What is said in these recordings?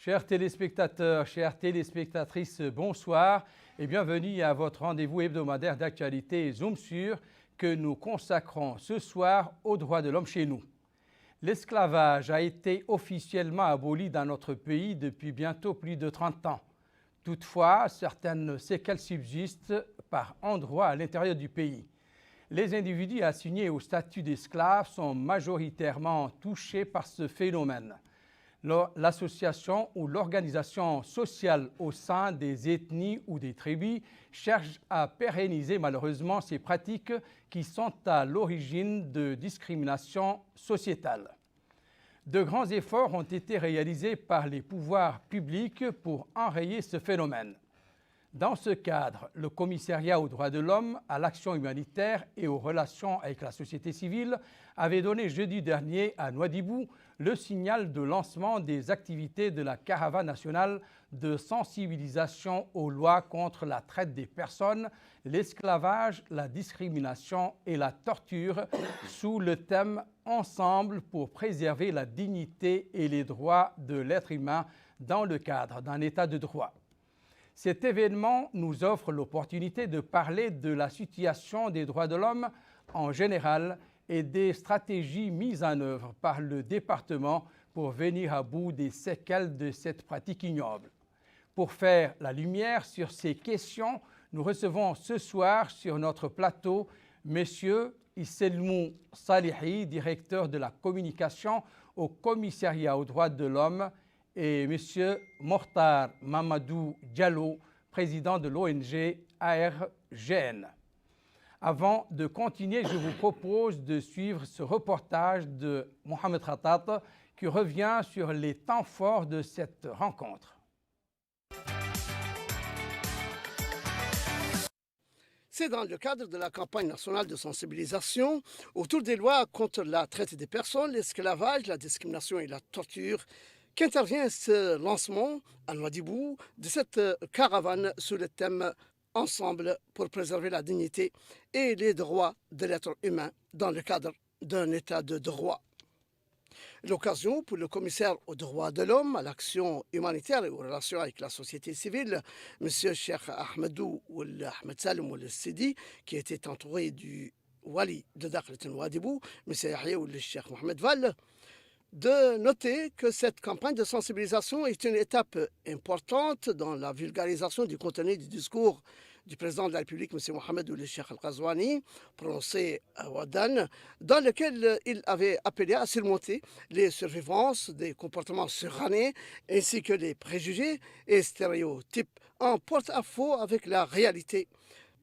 Chers téléspectateurs, chères téléspectatrices, bonsoir et bienvenue à votre rendez-vous hebdomadaire d'actualité Zoom sur que nous consacrons ce soir aux droits de l'homme chez nous. L'esclavage a été officiellement aboli dans notre pays depuis bientôt plus de 30 ans. Toutefois, certaines séquelles subsistent par endroits à l'intérieur du pays. Les individus assignés au statut d'esclaves sont majoritairement touchés par ce phénomène. L'association ou l'organisation sociale au sein des ethnies ou des tribus cherche à pérenniser malheureusement ces pratiques qui sont à l'origine de discriminations sociétales. De grands efforts ont été réalisés par les pouvoirs publics pour enrayer ce phénomène. Dans ce cadre, le Commissariat aux droits de l'homme, à l'action humanitaire et aux relations avec la société civile avait donné jeudi dernier à Nouadhibou le signal de lancement des activités de la caravane nationale de sensibilisation aux lois contre la traite des personnes, l'esclavage, la discrimination et la torture sous le thème « Ensemble pour préserver la dignité et les droits de l'être humain dans le cadre d'un état de droit ». Cet événement nous offre l'opportunité de parler de la situation des droits de l'homme en général et des stratégies mises en œuvre par le département pour venir à bout des séquelles de cette pratique ignoble. Pour faire la lumière sur ces questions, nous recevons ce soir sur notre plateau M. Isselmou Salihi, directeur de la communication au Commissariat aux droits de l'homme, et M. Mortar Mamadou Diallo, président de l'ONG ARGN. Avant de continuer, je vous propose de suivre ce reportage de Mohamed Khatat qui revient sur les temps forts de cette rencontre. C'est dans le cadre de la campagne nationale de sensibilisation autour des lois contre la traite des personnes, l'esclavage, la discrimination et la torture qu'intervient ce lancement à Nouadhibou de cette caravane sous le thème « Ensemble pour préserver la dignité et les droits de l'être humain dans le cadre d'un état de droit ». L'occasion pour le commissaire aux droits de l'homme, à l'action humanitaire et aux relations avec la société civile, M. Cheikh Ahmedou Ahmed Salem Ould Sidi, qui était entouré du Wali de Dakhlet Nouadhibou, M. Yahya Ould Cheikh Mohamed Val, de noter que cette campagne de sensibilisation est une étape importante dans la vulgarisation du contenu du discours du président de la République, M. Mohamed Ould Cheikh Al-Ghazouani, prononcé à Ouadane, dans lequel il avait appelé à surmonter les survivances des comportements surannés ainsi que les préjugés et stéréotypes en porte-à-faux avec la réalité,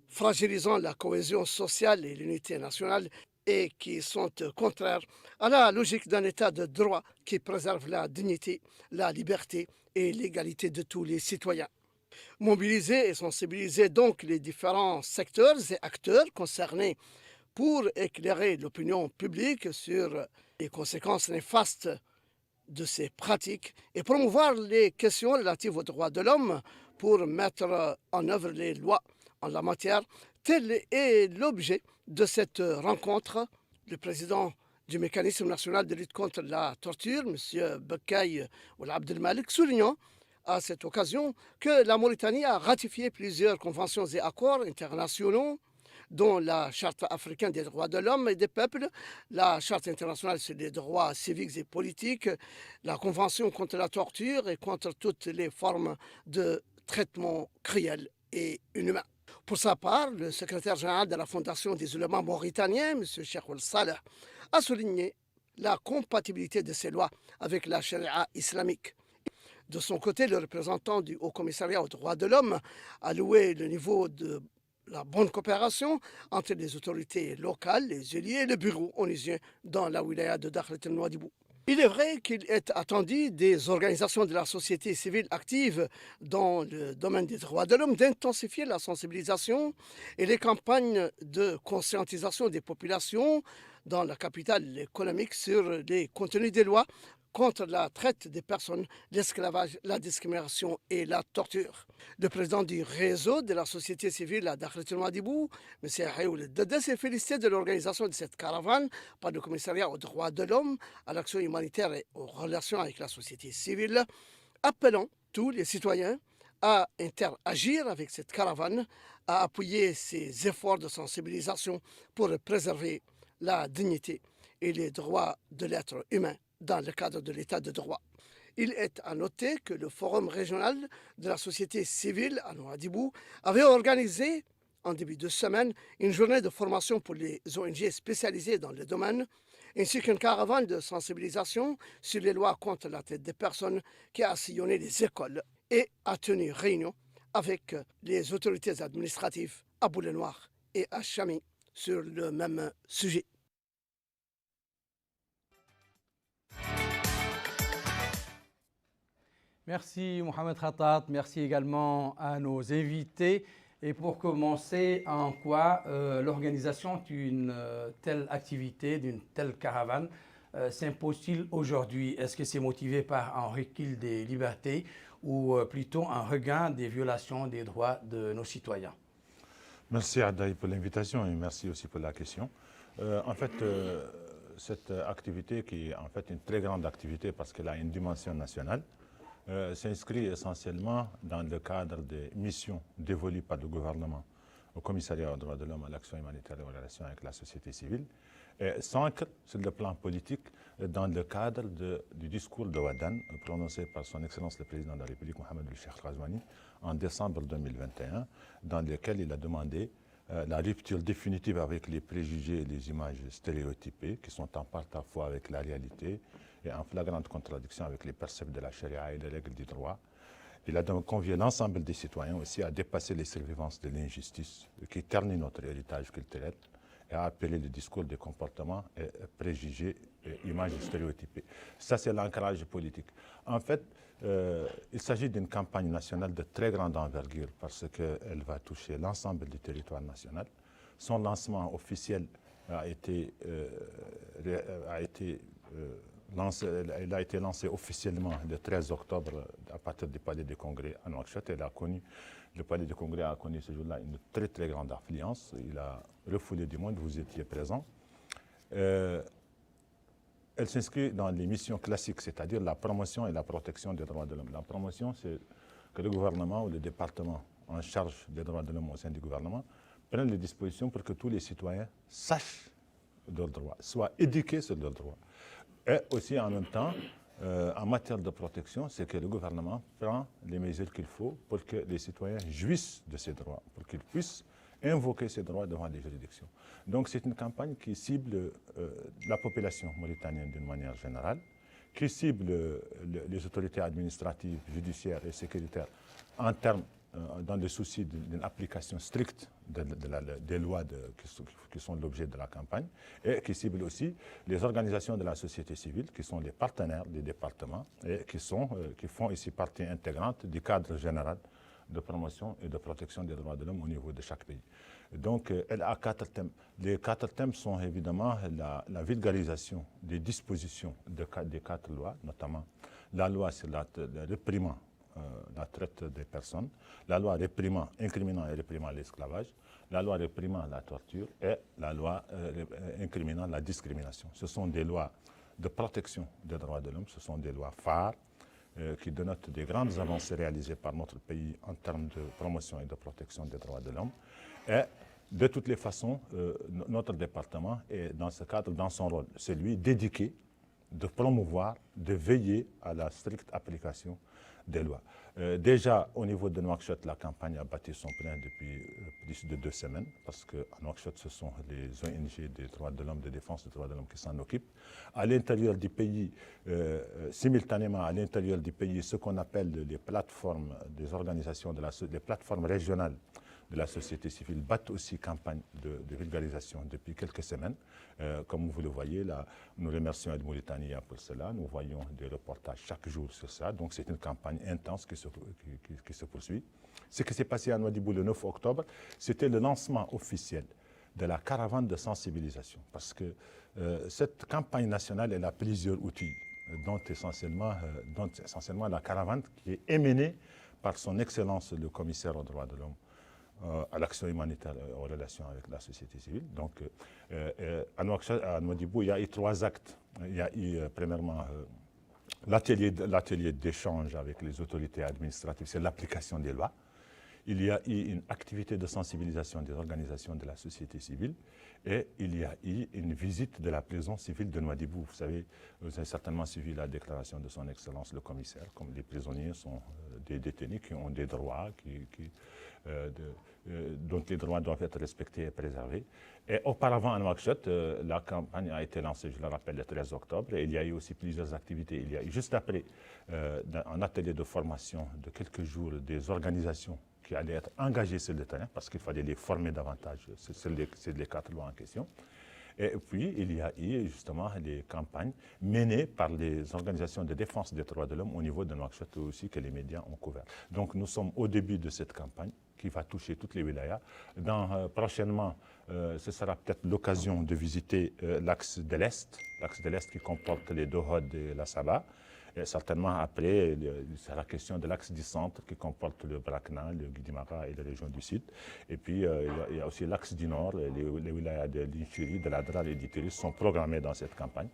fragilisant la cohésion sociale et l'unité nationale et qui sont contraires à la logique d'un état de droit qui préserve la dignité, la liberté et l'égalité de tous les citoyens. Mobiliser et sensibiliser donc les différents secteurs et acteurs concernés pour éclairer l'opinion publique sur les conséquences néfastes de ces pratiques et promouvoir les questions relatives aux droits de l'homme pour mettre en œuvre les lois en la matière. Tel est l'objet de cette rencontre. Le président du mécanisme national de lutte contre la torture, M. Bekay Ould Abdelmalek, soulignant à cette occasion que la Mauritanie a ratifié plusieurs conventions et accords internationaux, dont la Charte africaine des droits de l'homme et des peuples, la Charte internationale sur les droits civiques et politiques, la Convention contre la torture et contre toutes les formes de traitement cruel et inhumain. Pour sa part, le secrétaire général de la Fondation des ulémas mauritaniens, M. Cheikh Ould Saleh, a souligné la compatibilité de ces lois avec la charia islamique. De son côté, le représentant du Haut Commissariat aux droits de l'homme a loué le niveau de la bonne coopération entre les autorités locales, les élus et le bureau onusien dans la wilaya de Dakhlet Nouadhibou. Il est vrai qu'il est attendu des organisations de la société civile actives dans le domaine des droits de l'homme d'intensifier la sensibilisation et les campagnes de conscientisation des populations dans la capitale économique sur les contenus des lois contre la traite des personnes, l'esclavage, la discrimination et la torture. Le président du réseau de la société civile à Dakhlet Nouadhibou, M. Yahya Ould Dada, s'est félicité de l'organisation de cette caravane par le commissariat aux droits de l'homme, à l'action humanitaire et aux relations avec la société civile, appelons tous les citoyens à interagir avec cette caravane, à appuyer ces efforts de sensibilisation pour préserver la dignité et les droits de l'être humain dans le cadre de l'état de droit. Il est à noter que le Forum régional de la société civile à Nouadhibou avait organisé en début de semaine une journée de formation pour les ONG spécialisées dans le domaine, ainsi qu'une caravane de sensibilisation sur les lois contre la traite des personnes qui a sillonné les écoles et a tenu réunion avec les autorités administratives à Boulay-Noir et à Chami sur le même sujet. Merci Mohamed Khattat, merci également à nos invités. Et pour commencer, en quoi l'organisation d'une telle activité, d'une telle caravane s'impose-t-il aujourd'hui? Est-ce que c'est motivé par un recul des libertés ou plutôt un regain des violations des droits de nos citoyens? Merci Adaï pour l'invitation et merci aussi pour la question. Cette activité qui est en fait une très grande activité parce qu'elle a une dimension nationale, s'inscrit essentiellement dans le cadre des missions dévolues par le gouvernement au commissariat aux droits de l'homme, à l'action humanitaire et aux relations avec la société civile, et s'ancre sur le plan politique dans le cadre du discours de Ouadane prononcé par son Excellence le Président de la République, Mohamed Cheikh Ghazouani, en décembre 2021, dans lequel il a demandé la rupture définitive avec les préjugés et les images stéréotypées qui sont en parfois avec la réalité et en flagrante contradiction avec les préceptes de la charia et les règles du droit. Il a donc convié l'ensemble des citoyens aussi à dépasser les survivances de l'injustice qui ternit notre héritage culturel et à appeler le discours des comportements et préjugés et images stéréotypées. Ça, c'est l'ancrage politique. En fait, il s'agit d'une campagne nationale de très grande envergure parce qu'elle va toucher l'ensemble du territoire national. Son lancement officiel a été lancé officiellement le 13 octobre à partir du Palais des Congrès à Nouakchott. Le Palais des Congrès a connu ce jour-là une très très grande affluence. Il a refoulé du monde, vous étiez présents. Elle s'inscrit dans les missions classiques, c'est-à-dire la promotion et la protection des droits de l'homme. La promotion, c'est que le gouvernement ou le département en charge des droits de l'homme au sein du gouvernement prennent les dispositions pour que tous les citoyens sachent leurs droits, soient éduqués sur leurs droits. Et aussi en même temps, en matière de protection, c'est que le gouvernement prend les mesures qu'il faut pour que les citoyens jouissent de ces droits, pour qu'ils puissent invoquer ces droits devant les juridictions. Donc c'est une campagne qui cible la population mauritanienne d'une manière générale, qui cible les autorités administratives, judiciaires et sécuritaires en termes dans le souci d'une application stricte des lois qui sont l'objet de la campagne, et qui cible aussi les organisations de la société civile, qui sont les partenaires des départements et qui font ici partie intégrante du cadre général de promotion et de protection des droits de l'homme au niveau de chaque pays. Donc, elle a 4 thèmes. Les 4 thèmes sont évidemment la vulgarisation des dispositions des 4 lois, notamment la loi sur réprimant la traite des personnes, la loi incriminant et réprimant l'esclavage, la loi réprimant la torture et la loi incriminant la discrimination. Ce sont des lois de protection des droits de l'homme, ce sont des lois phares qui dénotent des grandes avancées réalisées par notre pays en termes de promotion et de protection des droits de l'homme. Et de toutes les façons, notre département est dans ce cadre, dans son rôle, celui dédié de promouvoir, de veiller à la stricte application des lois. Déjà, au niveau de Nouakchott, la campagne a battu son plein depuis plus de 2 semaines, parce qu'à Nouakchott, ce sont les ONG des droits de l'homme, de défense des droits de l'homme qui s'en occupent. À l'intérieur du pays, simultanément à l'intérieur du pays, ce qu'on appelle les plateformes des organisations, les plateformes régionales de la société civile battent aussi campagne de vulgarisation depuis quelques semaines. Comme vous le voyez, là, nous remercions Aide Mauritania pour cela. Nous voyons des reportages chaque jour sur ça. Donc c'est une campagne intense qui se poursuit. Ce qui s'est passé à Nouadhibou le 9 octobre, c'était le lancement officiel de la caravane de sensibilisation. Parce que cette campagne nationale, elle a plusieurs outils, dont essentiellement la caravane qui est émenée par son Excellence le commissaire aux droits de l'homme, à l'action humanitaire en relation avec la société civile. Donc, à Nouadhibou, il y a eu 3 actes. Il y a eu, premièrement, L'atelier d'échange avec les autorités administratives, c'est l'application des lois. Il y a eu une activité de sensibilisation des organisations de la société civile et il y a eu une visite de la prison civile de Nouadhibou. Vous savez certainement suivi la déclaration de son Excellence le commissaire, comme les prisonniers sont des détenus qui ont des droits, dont les droits doivent être respectés et préservés. Et auparavant, à Nouakchott, la campagne a été lancée, je le rappelle, le 13 octobre, et il y a eu aussi plusieurs activités. Il y a eu juste après un atelier de formation de quelques jours des organisations qui allaient être engagées sur le terrain, parce qu'il fallait les former davantage sur les 4 lois en question. Et puis, il y a eu justement des campagnes menées par les organisations de défense des droits de l'homme au niveau de Nouakchott aussi, que les médias ont couvert. Donc, nous sommes au début de cette campagne qui va toucher toutes les wilayas. Prochainement, ce sera peut-être l'occasion de visiter l'axe de l'Est qui comporte les Dohod et la Saba. Et certainement après, il sera question de l'axe du centre qui comporte le Brakna, le Guidimara et les régions du sud. Et puis il y a aussi l'axe du nord, les wilayas de l'Inchiri, de l'Adrar et d'Itiris sont programmés dans cette campagne.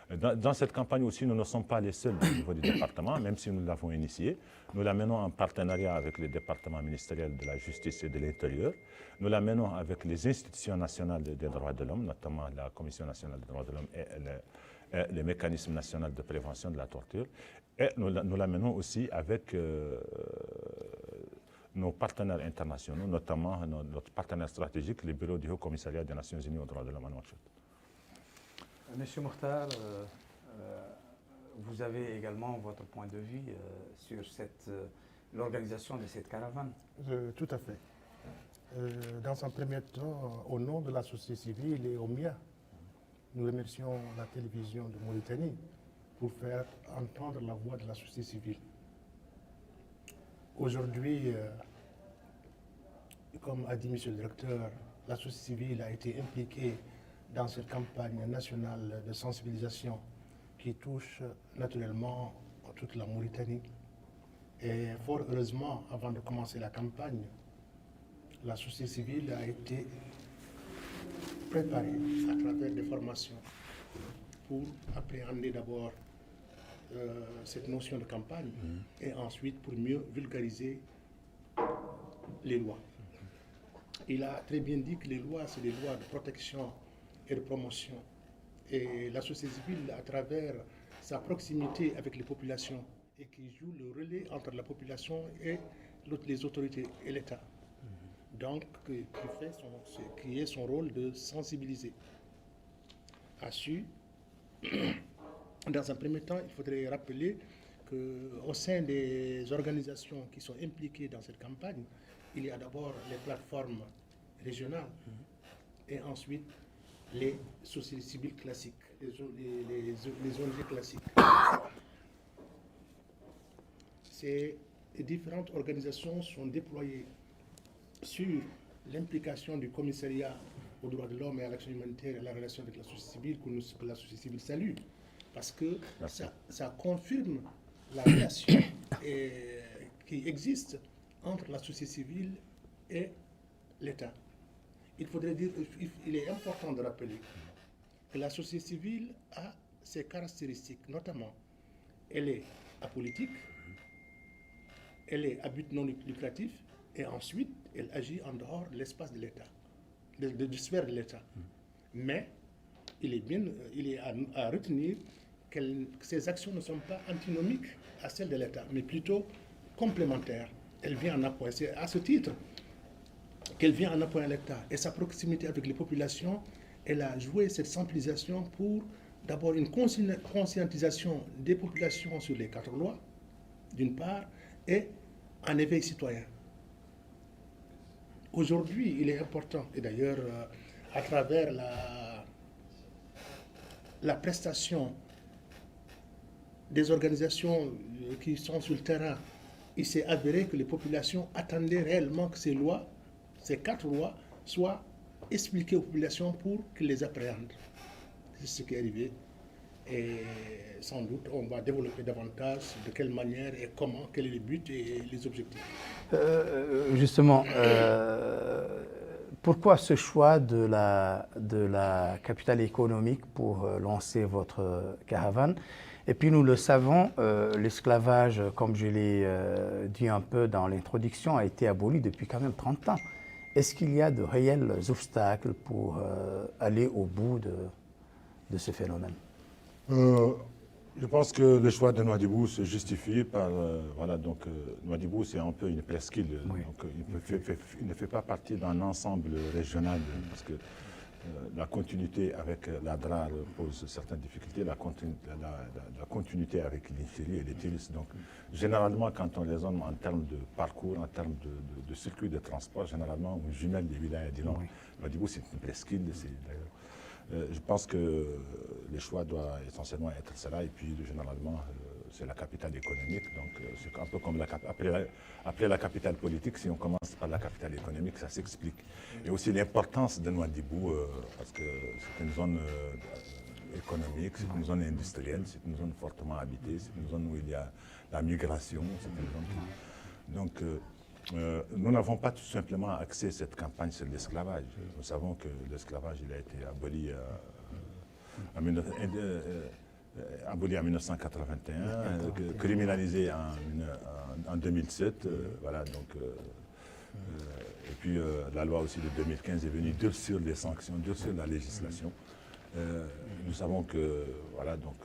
Dans cette campagne aussi, nous ne sommes pas les seuls au niveau du département, même si nous l'avons initiée. Nous la menons en partenariat avec les départements ministériels de la justice et de l'intérieur. Nous la menons avec les institutions nationales des droits de l'homme, notamment la Commission nationale des droits de l'homme et les mécanismes nationaux de prévention de la torture. Et nous la menons aussi avec nos partenaires internationaux, notamment notre partenaire stratégique, le Bureau du Haut Commissariat des Nations Unies aux droits de l'homme à Nouakchott. Monsieur Mokhtar, vous avez également votre point de vue sur l'organisation de cette caravane. Tout à fait. Dans un premier temps, au nom de la société civile et au mien, nous remercions la télévision de Mauritanie pour faire entendre la voix de la société civile. Aujourd'hui, comme a dit M. le directeur, la société civile a été impliquée dans cette campagne nationale de sensibilisation qui touche naturellement toute la Mauritanie. Et fort heureusement, avant de commencer la campagne, la société civile a été préparée à travers des formations pour appréhender d'abord cette notion de campagne et ensuite pour mieux vulgariser les lois. Il a très bien dit que les lois, c'est des lois de protection et de promotion. Et la société civile, à travers sa proximité avec les populations, et qui joue le relais entre la population et les autorités et l'État. Donc, qui est son rôle de sensibiliser. A su, dans un premier temps, il faudrait rappeler qu'au sein des organisations qui sont impliquées dans cette campagne, il y a d'abord les plateformes régionales et ensuite les sociétés civiles classiques, les ONG classiques. Ces différentes organisations sont déployées sur l'implication du commissariat aux droits de l'homme et à l'action humanitaire et à la relation avec la société civile que la société civile salue, parce que ça confirme la relation qui existe entre la société civile et l'État. Il est important de rappeler que la société civile a ses caractéristiques, notamment elle est apolitique, elle est à but non lucratif, et ensuite elle agit en dehors de l'espace de l'État, de sphère de l'État. Mais il est à retenir que ces actions ne sont pas antinomiques à celles de l'État, mais plutôt complémentaires. Elle vient en appui. C'est à ce titre qu'elle vient en appui à l'État. Et sa proximité avec les populations, elle a joué cette sensibilisation pour d'abord une conscientisation des populations sur les 4 lois, d'une part, et un éveil citoyen. Aujourd'hui, il est important, et d'ailleurs, à travers la prestation des organisations qui sont sur le terrain, il s'est avéré que les populations attendaient réellement que ces lois, ces 4 lois, soient expliquées aux populations pour qu'ils les appréhendent. C'est ce qui est arrivé. Et sans doute, on va développer davantage de quelle manière et comment, quel est le but et les objectifs. Justement, pourquoi ce choix de la capitale économique pour lancer votre caravane? Et puis nous le savons, l'esclavage, comme je l'ai dit un peu dans l'introduction, a été aboli depuis quand même 30 ans. Est-ce qu'il y a de réels obstacles pour aller au bout de ce phénomène? Je pense que le choix de Nouadhibou se justifie par, voilà, donc Nouadhibou c'est un peu une presqu'île, Oui. donc il ne fait pas partie d'un ensemble régional, parce que la continuité avec la DRAR pose certaines difficultés, la continuité avec l'Infiri et les TILIS. Donc, généralement, quand on raisonne en termes de parcours, en termes de circuit de transport, généralement, on jumelle les villages et oui. Nouadhibou, c'est une presqu'île. Je pense que le choix doit essentiellement être cela, et puis généralement, c'est la capitale économique, donc c'est un peu comme après la capitale politique, si on commence par la capitale économique, ça s'explique. Et aussi l'importance de Nouadhibou, parce que c'est une zone économique, c'est une zone industrielle, c'est une zone fortement habitée, c'est une zone où il y a la migration, c'est une zone qui... Donc, nous n'avons pas tout simplement axé cette campagne sur l'esclavage. Nous savons que l'esclavage il a été aboli aboli en 1981, criminalisé en 2007. Voilà, donc, et puis la loi aussi de 2015 est venue durcir les sanctions, durcir la législation. Nous savons que voilà, donc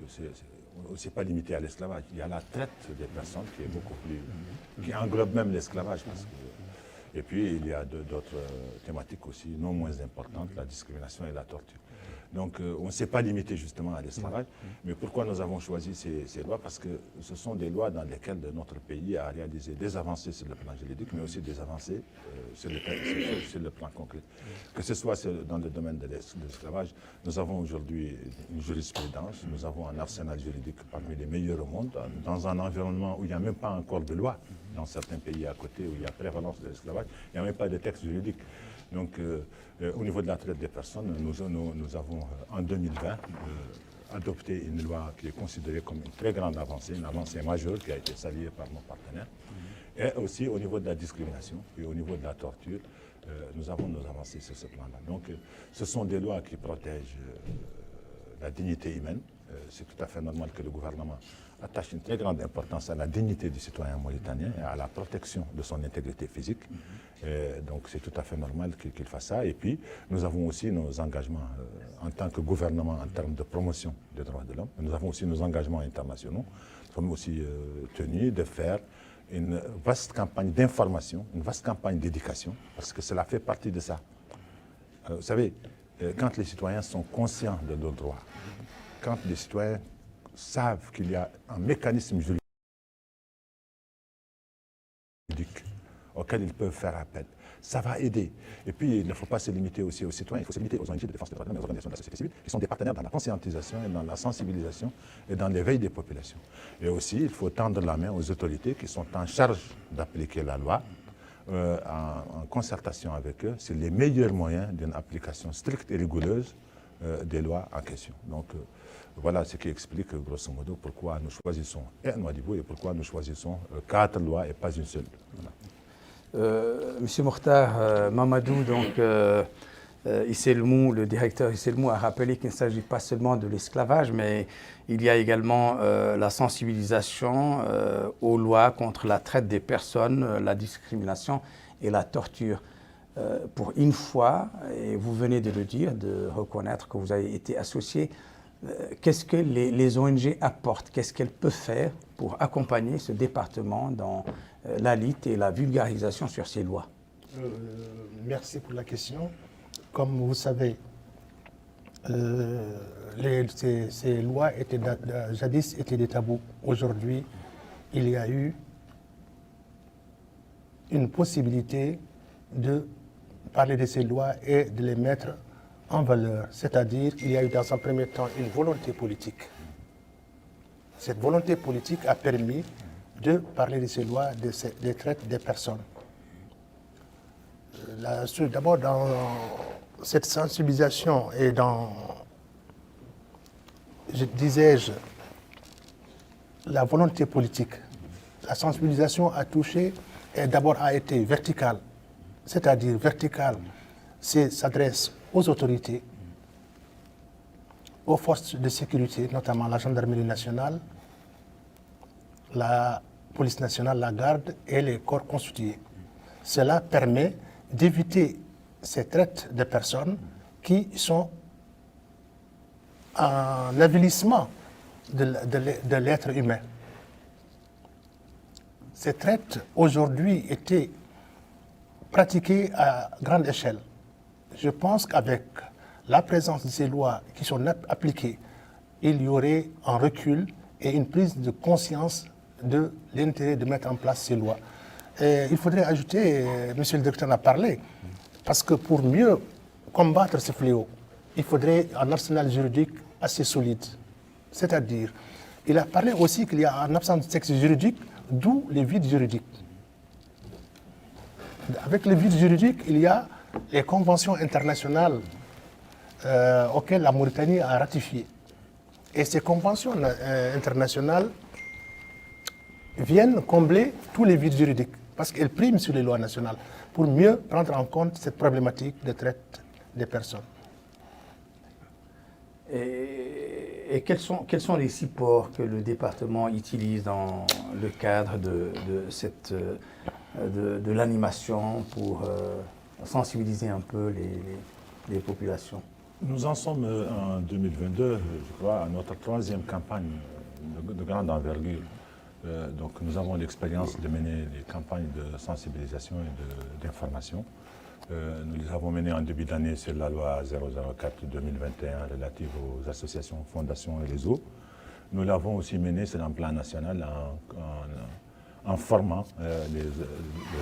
c'est pas limité à l'esclavage. Il y a la traite des personnes qui est beaucoup plus, qui englobe même l'esclavage. Et puis il y a d'autres thématiques aussi non moins importantes, la discrimination et la torture. Donc on ne s'est pas limité justement à l'esclavage. Mais pourquoi nous avons choisi ces lois? Parce que ce sont des lois dans lesquelles notre pays a réalisé des avancées sur le plan juridique, mais aussi des avancées sur le plan concret. Que ce soit dans le domaine de l'esclavage, nous avons aujourd'hui une jurisprudence, nous avons un arsenal juridique parmi les meilleurs au monde, dans un environnement où il n'y a même pas encore de loi, dans certains pays à côté où il y a prévalence de l'esclavage, il n'y a même pas de texte juridique. Donc, au niveau de la traite des personnes, nous avons en 2020 adopté une loi qui est considérée comme une très grande avancée, une avancée majeure qui a été saluée par nos partenaires. Et aussi au niveau de la discrimination et au niveau de la torture, nous avons nos avancées sur ce plan-là. Donc, ce sont des lois qui protègent la dignité humaine. C'est tout à fait normal que le gouvernement attache une très grande importance à la dignité du citoyen mauritanien et à la protection de son intégrité physique. Donc c'est tout à fait normal qu'il fasse ça. Et puis nous avons aussi nos engagements en tant que gouvernement en termes de promotion des droits de l'homme. Nous avons aussi nos engagements internationaux. Nous sommes aussi tenus de faire une vaste campagne d'information, une vaste campagne d'éducation, parce que cela fait partie de ça. Vous savez, quand les citoyens sont conscients de leurs droits, quand les citoyens savent qu'il y a un mécanisme juridique auquel ils peuvent faire appel, ça va aider. Et puis, il ne faut pas se limiter aussi aux citoyens, il faut se limiter aux ONG de défense des droits de l'homme et aux organisations de la société civile, qui sont des partenaires dans la conscientisation et dans la sensibilisation et dans l'éveil des populations. Et aussi, il faut tendre la main aux autorités qui sont en charge d'appliquer la loi, en concertation avec eux, sur les meilleurs moyens d'une application stricte et rigoureuse des lois en question. Donc, voilà ce qui explique, grosso modo, pourquoi nous choisissons Nouadhibou et pourquoi nous choisissons 4 lois et pas une seule. Voilà. Monsieur Mokhtar Mamadou, donc Isselmou, le directeur Isselmou a rappelé qu'il ne s'agit pas seulement de l'esclavage, mais il y a également la sensibilisation aux lois contre la traite des personnes, la discrimination et la torture. Pour une fois, et vous venez de le dire, de reconnaître que vous avez été associé, qu'est-ce que les ONG apportent? Qu'est-ce qu'elles peuvent faire pour accompagner ce département dans la lutte et la vulgarisation sur ces lois? Merci pour la question. Comme vous savez, ces lois jadis étaient des tabous. Aujourd'hui, il y a eu une possibilité de parler de ces lois et de les mettre en valeur. C'est-à-dire qu'il y a eu dans un premier temps une volonté politique. Cette volonté politique a permis de parler de ces lois, des traites des personnes. D'abord, dans cette sensibilisation et dans, disais-je, la volonté politique, la sensibilisation a touché et d'abord a été verticale. C'est-à-dire verticale, s'adresse aux autorités aux forces de sécurité, notamment la gendarmerie nationale, la police nationale, la garde et les corps constitués. Cela permet d'éviter ces traites de personnes qui sont un avilissement de l'être humain. Ces traites, aujourd'hui, étaient pratiquées à grande échelle. Je pense qu'avec la présence de ces lois qui sont appliquées, il y aurait un recul et une prise de conscience de l'intérêt de mettre en place ces lois. Et il faudrait ajouter, monsieur le directeur en a parlé, parce que pour mieux combattre ce fléau, il faudrait un arsenal juridique assez solide. C'est-à-dire, il a parlé aussi qu'il y a un absence de texte juridique, d'où les vides juridiques. Avec les vides juridiques, il y a les conventions internationales auxquelles la Mauritanie a ratifié. Et ces conventions internationales viennent combler tous les vides juridiques, parce qu'elles priment sur les lois nationales, pour mieux prendre en compte cette problématique de traite des personnes. Et quels sont les supports que le département utilise dans le cadre de l'animation pour sensibiliser un peu les populations? Nous en sommes en 2022, je crois, à notre troisième campagne de grande envergure. Donc nous avons l'expérience de mener des campagnes de sensibilisation et d'information. Nous les avons menées en début d'année sur la loi 004/2021 relative aux associations, fondations et réseaux. Nous l'avons aussi menée sur un plan national en formant les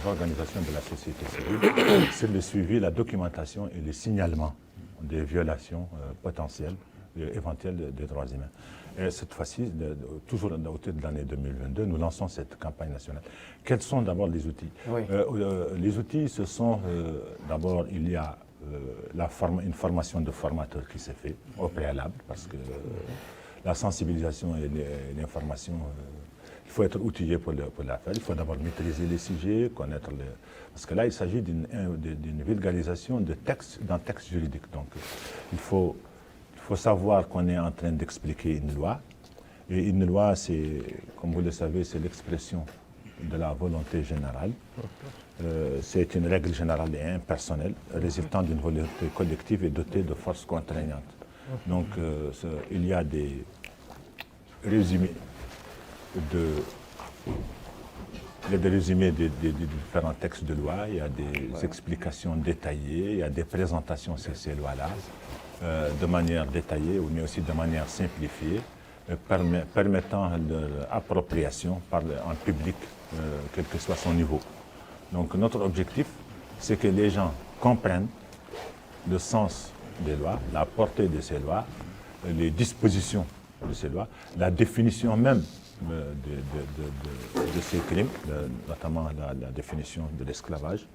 organisations de la société civile sur le suivi, la documentation et le signalement des violations potentielles et éventuelles des droits humains. Et cette fois-ci, toujours autour de l'année 2022, nous lançons cette campagne nationale. Quels sont d'abord les outils? Oui. Les outils, ce sont d'abord, il y a une formation de formateurs qui s'est faite au préalable, parce que la sensibilisation et l'information, il faut être outillé pour la faire. Il faut d'abord maîtriser les sujets, connaître parce que là, il s'agit d'une vulgarisation d'un texte juridique. Donc, il faut savoir qu'on est en train d'expliquer une loi. Et une loi, comme vous le savez, c'est l'expression de la volonté générale. C'est une règle générale et impersonnelle, résultant d'une volonté collective et dotée de forces contraignantes. Donc, il y a des résumés des différents textes de loi, il y a des explications détaillées, il y a des présentations sur ces lois-là, de manière détaillée, mais aussi de manière simplifiée, permettant l'appropriation en public, quel que soit son niveau. Donc notre objectif, c'est que les gens comprennent le sens des lois, la portée de ces lois, les dispositions de ces lois, la définition même de ces crimes, notamment la définition de l'esclavage,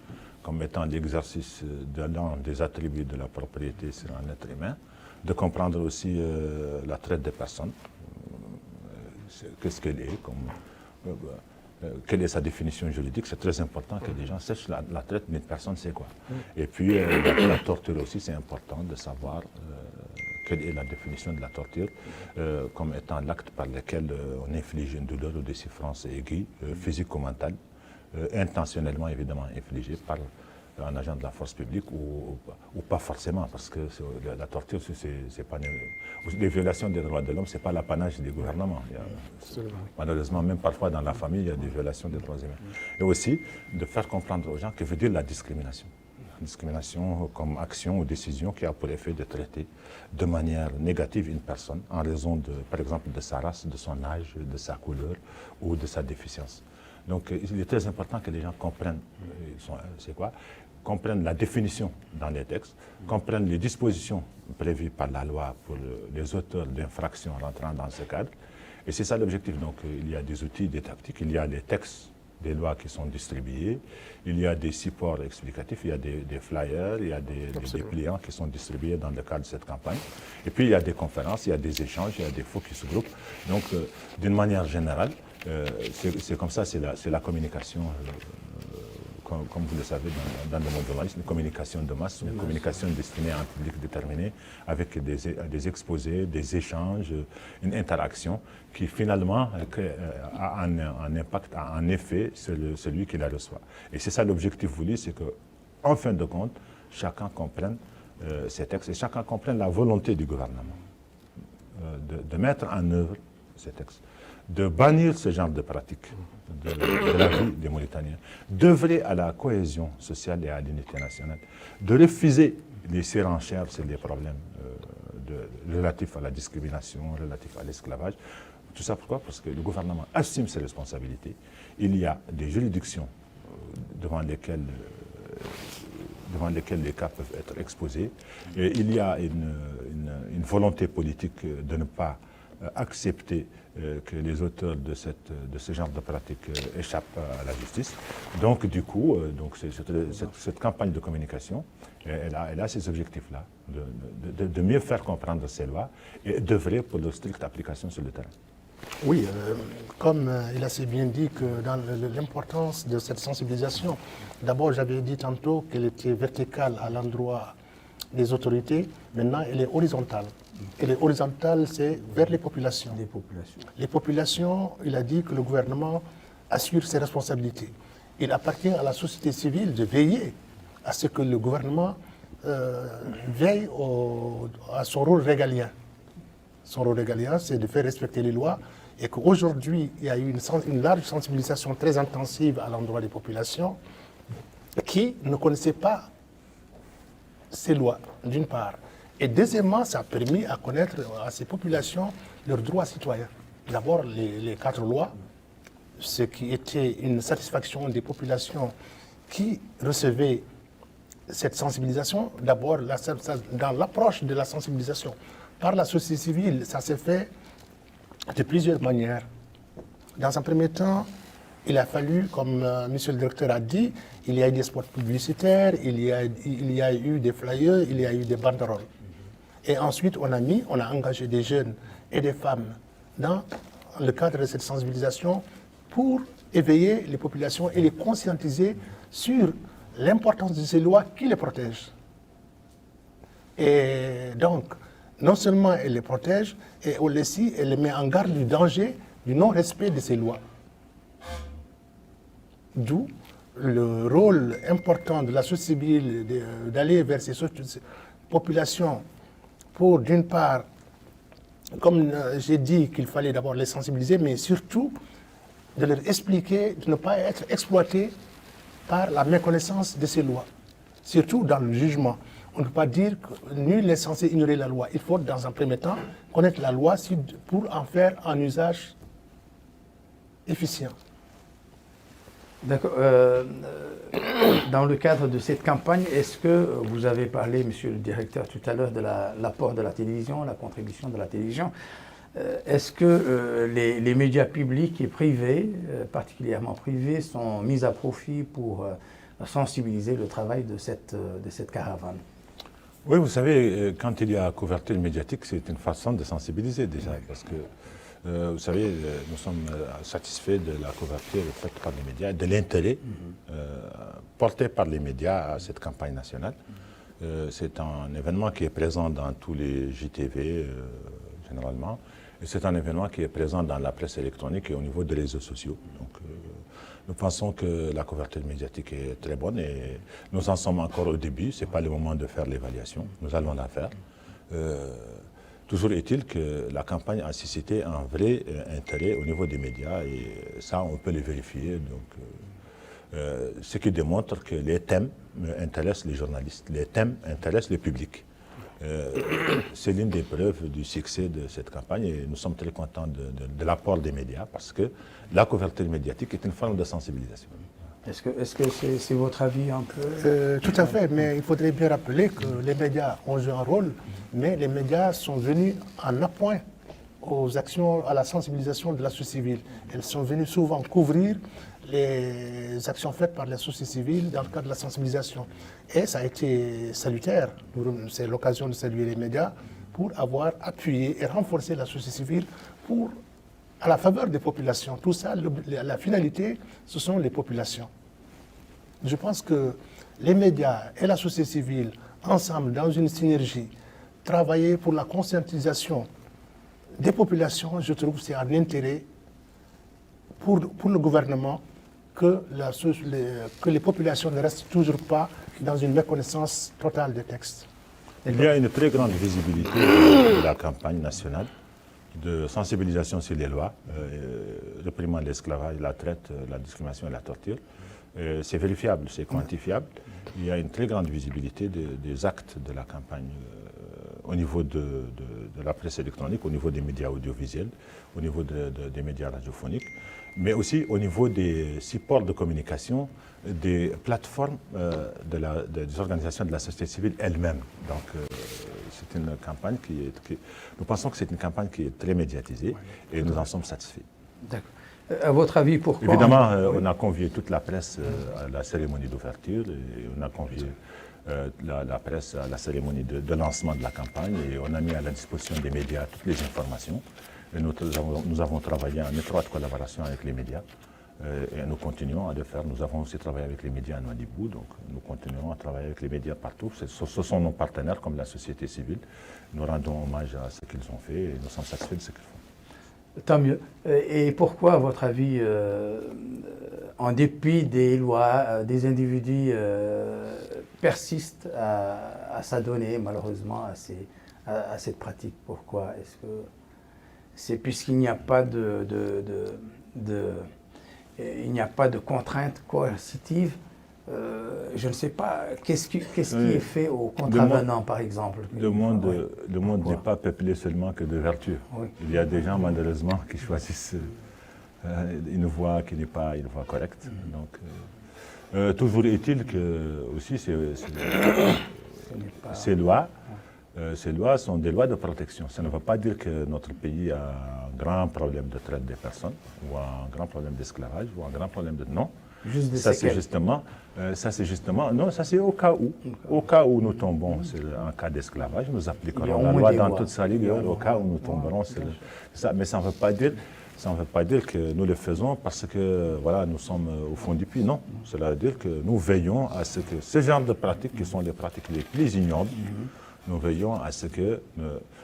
comme étant l'exercice de l'un des attributs de la propriété sur un être humain, de comprendre aussi la traite des personnes, qu'est-ce qu'elle est, quelle est sa définition juridique. C'est très important que les gens sachent la traite d'une personne, c'est quoi. Et puis la torture aussi, c'est important de savoir quelle est la définition de la torture, comme étant l'acte par lequel on inflige une douleur ou des souffrances aiguës, physiques ou mentales, intentionnellement évidemment infligées par un agent de la force publique ou pas forcément, parce que la torture, c'est pas les violations des droits de l'homme, c'est pas l'apanage des gouvernements. Malheureusement, même parfois dans la famille, il y a des violations des droits humains. Et aussi de faire comprendre aux gens que veut dire la discrimination. La discrimination comme action ou décision qui a pour effet de traiter de manière négative une personne en raison, par exemple, de sa race, de son âge, de sa couleur ou de sa déficience. Donc, il est très important que les gens comprennent c'est quoi, comprennent la définition dans les textes, comprennent les dispositions prévues par la loi pour les auteurs d'infractions rentrant dans ce cadre. Et c'est ça l'objectif. Donc, il y a des outils, des tactiques, il y a des textes, des lois qui sont distribués, il y a des supports explicatifs, il y a des flyers, il y a des pliants qui sont distribués dans le cadre de cette campagne. Et puis, il y a des conférences, il y a des échanges, il y a des focus group. Donc, d'une manière générale, c'est comme ça, c'est la communication comme vous le savez, dans le monde de journalisme, une communication de masse, une communication destinée à un public déterminé, avec des exposés, des échanges, une interaction qui finalement a un impact, a un effet sur celui qui la reçoit. Et c'est ça l'objectif voulu, c'est qu'en fin de compte, chacun comprenne ces textes et chacun comprenne la volonté du gouvernement de mettre en œuvre ces textes, de bannir ce genre de pratiques de la vie des Mauritaniens, d'œuvrer à la cohésion sociale et à l'unité nationale, de refuser les surenchères sur les problèmes relatifs à la discrimination, relatifs à l'esclavage. Tout ça pourquoi? Parce que le gouvernement assume ses responsabilités. Il y a des juridictions devant lesquelles les cas peuvent être exposés. Et il y a une volonté politique de ne pas accepter que les auteurs de ce genre de pratiques échappent à la justice. Donc, du coup, cette campagne de communication, elle a ces objectifs-là, de mieux faire comprendre ces lois et d'œuvrer pour leur stricte application sur le terrain. Oui, comme il a assez bien dit que dans l'importance de cette sensibilisation, d'abord j'avais dit tantôt qu'elle était verticale à l'endroit des autorités, maintenant elle est horizontale. Et les horizontales, c'est vers les populations. Les populations, il a dit que le gouvernement assure ses responsabilités. Il appartient à la société civile de veiller à ce que le gouvernement veille à son rôle régalien. Son rôle régalien, c'est de faire respecter les lois et qu'aujourd'hui, il y a eu une large sensibilisation très intensive à l'endroit des populations qui ne connaissaient pas ces lois, d'une part. Et deuxièmement, ça a permis à connaître à ces populations leurs droits citoyens. D'abord, les 4 lois, ce qui était une satisfaction des populations qui recevaient cette sensibilisation. D'abord, dans l'approche de la sensibilisation par la société civile, ça s'est fait de plusieurs manières. Dans un premier temps, il a fallu, comme monsieur le directeur a dit, il y a eu des spots publicitaires, il y a eu des flyers, il y a eu des banderoles. Et ensuite, on a engagé des jeunes et des femmes dans le cadre de cette sensibilisation pour éveiller les populations et les conscientiser sur l'importance de ces lois qui les protègent. Et donc, non seulement elle les protège, et aussi elle les met en garde du danger du non-respect de ces lois. D'où le rôle important de la société civile d'aller vers ces populations pour, d'une part, comme j'ai dit qu'il fallait d'abord les sensibiliser, mais surtout de leur expliquer de ne pas être exploités par la méconnaissance de ces lois, surtout dans le jugement. On ne peut pas dire que nul n'est censé ignorer la loi. Il faut, dans un premier temps, connaître la loi pour en faire un usage efficient. D'accord. Dans le cadre de cette campagne, est-ce que vous avez parlé, monsieur le directeur, tout à l'heure de l'apport de la télévision, la contribution de la télévision, est-ce que les médias publics et privés, particulièrement privés, sont mis à profit pour sensibiliser le travail de cette caravane? Oui, vous savez, quand il y a couverture médiatique, c'est une façon de sensibiliser déjà, parce que, vous savez, nous sommes satisfaits de la couverture faite par les médias, de l'intérêt porté par les médias à cette campagne nationale. C'est un événement qui est présent dans tous les JTV, généralement, et c'est un événement qui est présent dans la presse électronique et au niveau des réseaux sociaux. Donc, nous pensons que la couverture médiatique est très bonne et nous en sommes encore au début. Ce n'est pas le moment de faire l'évaluation. Nous allons la faire. Toujours est-il que la campagne a suscité un vrai intérêt au niveau des médias et ça, on peut le vérifier. Donc, ce qui démontre que les thèmes intéressent les journalistes, les thèmes intéressent le public. C'est l'une des preuves du succès de cette campagne et nous sommes très contents de l'apport des médias parce que la couverture médiatique est une forme de sensibilisation. Est-ce que c'est votre avis un peu? Tout à fait, mais il faudrait bien rappeler que les médias ont joué un rôle, mais les médias sont venus en appoint aux actions, à la sensibilisation de la société civile. Elles sont venues souvent couvrir les actions faites par la société civile dans le cadre de la sensibilisation. Et ça a été salutaire. C'est l'occasion de saluer les médias pour avoir appuyé et renforcé la société civile à la faveur des populations. Tout ça, la finalité, ce sont les populations. Je pense que les médias et la société civile, ensemble, dans une synergie, travailler pour la conscientisation des populations, je trouve que c'est un intérêt pour le gouvernement que les populations ne restent toujours pas dans une méconnaissance totale des textes. Il y a une très grande visibilité de la campagne nationale de sensibilisation sur les lois, réprimant l'esclavage, la traite, la discrimination et la torture. C'est vérifiable, c'est quantifiable. Il y a une très grande visibilité des actes de la campagne au niveau de la presse électronique, au niveau des médias audiovisuels, au niveau des médias radiophoniques, mais aussi au niveau des supports de communication, des plateformes des organisations de la société civile elle-même. Donc, c'est une campagne nous pensons que c'est une campagne qui est très médiatisée et nous en sommes satisfaits. D'accord. À votre avis, pourquoi? Évidemment, on a convié toute la presse à la cérémonie d'ouverture et on a convié la presse à la cérémonie de lancement de la campagne et on a mis à la disposition des médias toutes les informations. Et nous avons travaillé en étroite collaboration avec les médias et nous continuons à le faire. Nous avons aussi travaillé avec les médias à Nouadhibou, donc nous continuons à travailler avec les médias partout. Ce sont nos partenaires comme la société civile. Nous rendons hommage à ce qu'ils ont fait et nous sommes satisfaits de ce qu'ils font. Tant mieux. Et pourquoi, à votre avis, en dépit des lois, des individus persistent à s'adonner malheureusement à cette pratique? Pourquoi? Est-ce que c'est puisqu'il n'y a pas il n'y a pas de contraintes coercitives? Je ne sais pas. Qu'est-ce qui est fait aux contrevenants, par exemple? Le monde n'est pas peuplé seulement que de vertus. Oui. Il y a des gens, malheureusement, qui choisissent une voie qui n'est pas une voie correcte. Donc, toujours est-il que, aussi, ces lois sont des lois de protection. Ça ne veut pas dire que notre pays a un grand problème de traite des personnes, ou un grand problème d'esclavage, ou un grand problème de... Non. Ça, c'est justement, non, ça c'est au cas où nous tombons, c'est un cas d'esclavage, nous appliquerons la loi dans toute sa rigueur, au cas où nous tomberons, c'est ça. Mais ça ne veut pas dire que nous le faisons parce que voilà, nous sommes au fond du puits, non. Cela veut dire que nous veillons à ce que ce genre de pratiques, qui sont les pratiques les plus ignobles, nous veillons à ce que,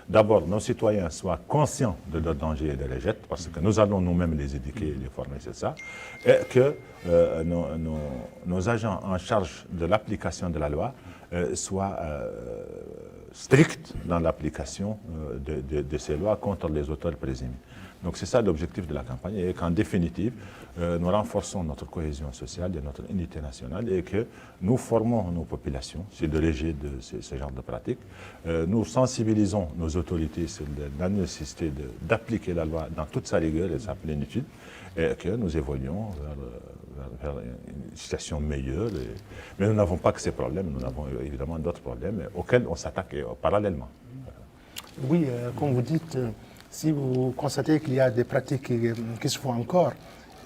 d'abord, nos citoyens soient conscients de leurs dangers et de les jettent, parce que nous allons nous-mêmes les éduquer, les former, c'est ça, et que nos agents en charge de l'application de la loi soient stricts dans l'application de ces lois contre les auteurs présumés. Donc c'est ça l'objectif de la campagne, et qu'en définitive, nous renforçons notre cohésion sociale et notre unité nationale et que nous formons nos populations sur le rejet de ce genre de pratiques. Nous sensibilisons nos autorités sur la nécessité d'appliquer la loi dans toute sa rigueur et sa plénitude et que nous évoluons vers une situation meilleure. Mais nous n'avons pas que ces problèmes, nous avons évidemment d'autres problèmes auxquels on s'attaque parallèlement. Oui, comme vous dites, si vous constatez qu'il y a des pratiques qui se font encore,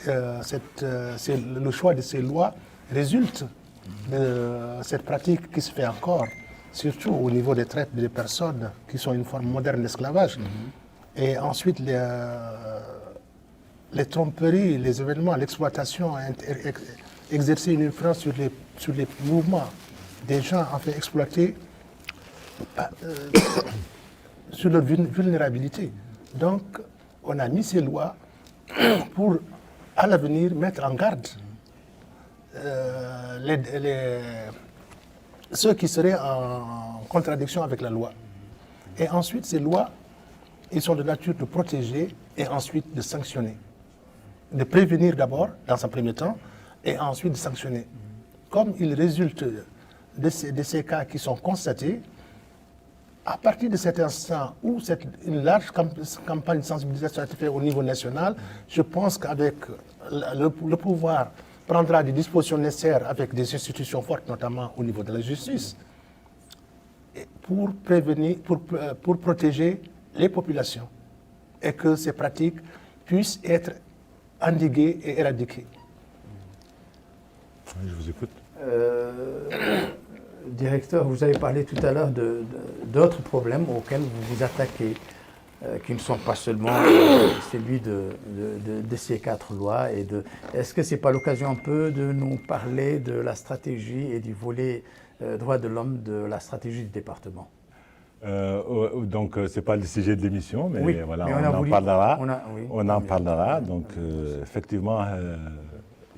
le choix de ces lois résulte de cette pratique qui se fait encore, surtout au niveau des traites des personnes qui sont une forme moderne d'esclavage. Et ensuite, les tromperies, les événements, l'exploitation, exercer une influence sur les mouvements des gens, enfin exploités sur leur vulnérabilité. Donc, on a mis ces lois pour, à l'avenir, mettre en garde ceux qui seraient en contradiction avec la loi. Et ensuite, ces lois, ils sont de nature de protéger et ensuite de sanctionner. De prévenir d'abord, dans un premier temps, et ensuite de sanctionner. Comme il résulte de ces cas qui sont constatés, à partir de cet instant où une large campagne de sensibilisation a été faite au niveau national, je pense qu'avec le pouvoir prendra des dispositions nécessaires avec des institutions fortes, notamment au niveau de la justice, pour prévenir, pour protéger les populations et que ces pratiques puissent être endiguées et éradiquées. Je vous écoute. Directeur, vous avez parlé tout à l'heure d'autres problèmes auxquels vous vous attaquez. qui ne sont pas seulement celui de ces 4 lois. Est-ce que ce n'est pas l'occasion un peu de nous parler de la stratégie et du volet droits de l'homme de la stratégie du département? Donc, ce n'est pas le sujet de l'émission, mais oui, voilà, mais on en parlera. On en parlera. Donc, effectivement,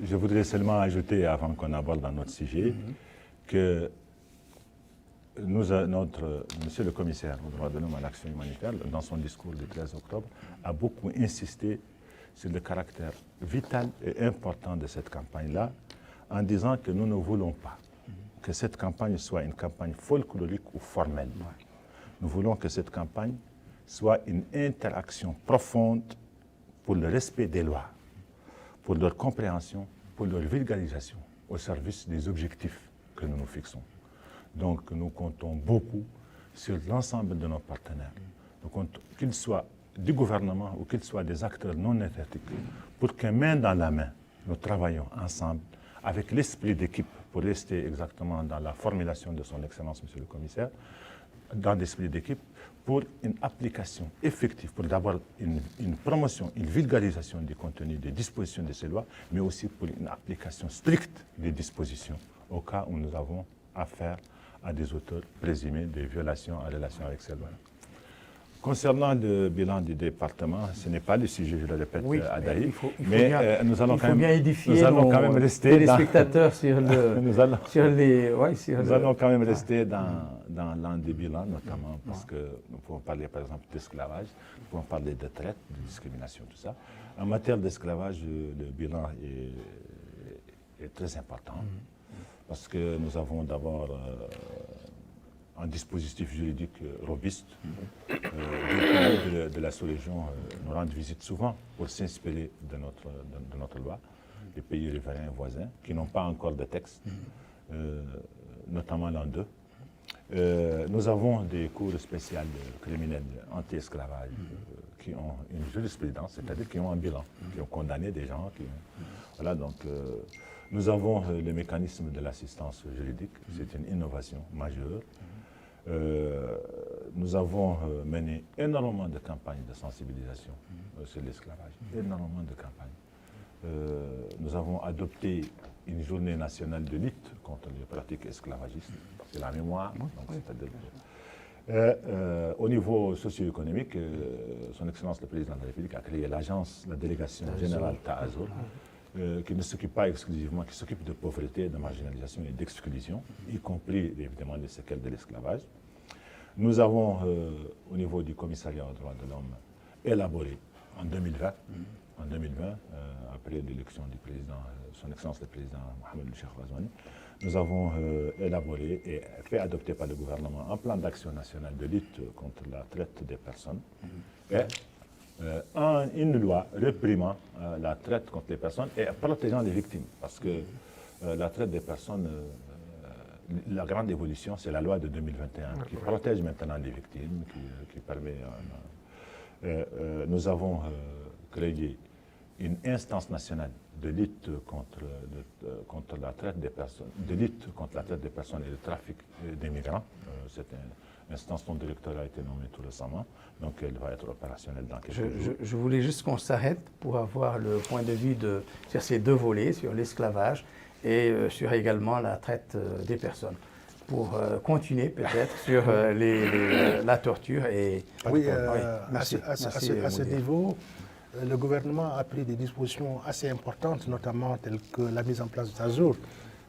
je voudrais seulement ajouter, avant qu'on aborde dans notre sujet, que Monsieur le commissaire aux droits de l'homme et à l'action humanitaire, dans son discours du 13 octobre, a beaucoup insisté sur le caractère vital et important de cette campagne-là, en disant que nous ne voulons pas que cette campagne soit une campagne folklorique ou formelle. Nous voulons que cette campagne soit une interaction profonde pour le respect des lois, pour leur compréhension, pour leur vulgarisation, au service des objectifs que nous nous fixons. Donc nous comptons beaucoup sur l'ensemble de nos partenaires, qu'ils soient du gouvernement ou qu'ils soient des acteurs non étatiques, pour que main dans la main, nous travaillons ensemble avec l'esprit d'équipe, pour rester exactement dans la formulation de son Excellence, Monsieur le Commissaire, dans l'esprit d'équipe, pour une application effective, pour d'abord une promotion, une vulgarisation du contenu, des dispositions de ces lois, mais aussi pour une application stricte des dispositions au cas où nous avons affaire à des auteurs présumés de violations en relation avec ces lois. Concernant le bilan du département, ce n'est pas le sujet, je le répète, à Daï, mais nous allons quand même rester téléspectateurs sur nous allons quand même rester dans l'un des bilans, notamment parce que nous pouvons parler par exemple d'esclavage, nous pouvons parler de traite, de discrimination, tout ça. En matière d'esclavage, le bilan est très important parce que nous avons d'abord un dispositif juridique robuste. Les pays de la sous-région nous rendent visite souvent pour s'inspirer de notre loi, les pays riverains voisins qui n'ont pas encore de texte, notamment l'an 2. Nous avons des cours spéciales criminels anti-esclavage qui ont une jurisprudence, c'est-à-dire qui ont un bilan, qui ont condamné des gens. Voilà, donc, nous avons le mécanisme de l'assistance juridique, c'est une innovation majeure. Nous avons mené énormément de campagnes de sensibilisation sur l'esclavage, énormément de campagnes. Nous avons adopté une journée nationale de lutte contre les pratiques esclavagistes, c'est la mémoire. Au niveau socio-économique, son Excellence le Président de la République a créé l'agence, la délégation générale Ta'azur, qui ne s'occupe pas exclusivement, qui s'occupe de pauvreté, de marginalisation et d'exclusion, y compris évidemment les séquelles de l'esclavage. Nous avons, au niveau du commissariat aux droits de l'homme, élaboré en 2020, après l'élection du président, son Excellence le Président Mohamed El Cheikh Ghazouani, nous avons élaboré et fait adopter par le gouvernement un plan d'action national de lutte contre la traite des personnes et une loi réprimant la traite contre les personnes et protégeant les victimes. Parce que la traite des personnes, la grande évolution, c'est la loi de 2021 qui protège maintenant les victimes, qui permet... nous avons créé une instance nationale de lutte contre la traite des personnes, de lutte contre la traite des personnes et le trafic des migrants. C'est une instance dont le directeur a été nommé tout récemment, donc elle va être opérationnelle dans quelques jours. Je voulais juste qu'on s'arrête pour avoir le point de vue sur ces deux volets, sur l'esclavage et sur également la traite des personnes. Pour continuer peut-être sur la torture. Oui, à ce niveau, le gouvernement a pris des dispositions assez importantes, notamment telles que la mise en place de Ta'azur.